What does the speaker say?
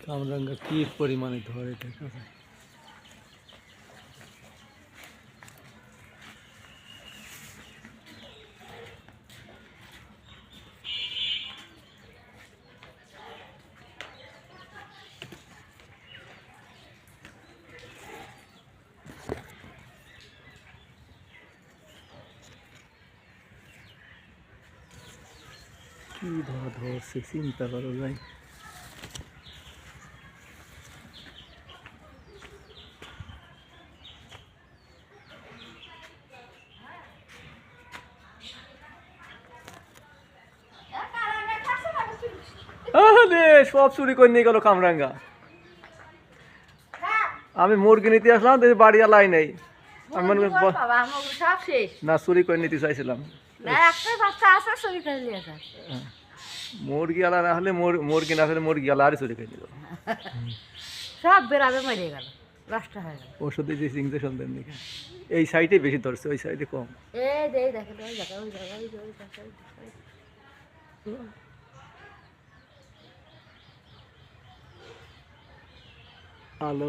কামরাঙ্গা কি পরিমাণে ধরে দেখা যায়। কি ধরছে চিন্তা করো ভাই। সব চুরি করে নিয়ে গেল কামরাঙ্গা। আমি মুরগি নিতে আসলাম, বাড়ি লাই নেই। না চুরি করে নিতে চাইছিলাম। মুরগি আলা না হলে মুরগি না হলে মুরগি আলা আর চুরি করে নিল। সব বেড়াবে মরে গেল, নষ্ট হয়ে গেল। ওষুধে যে ইঞ্জেকশন দেন নাকি এই সাইডে বেশি ধরছে, ওই সাইডে কম। আলো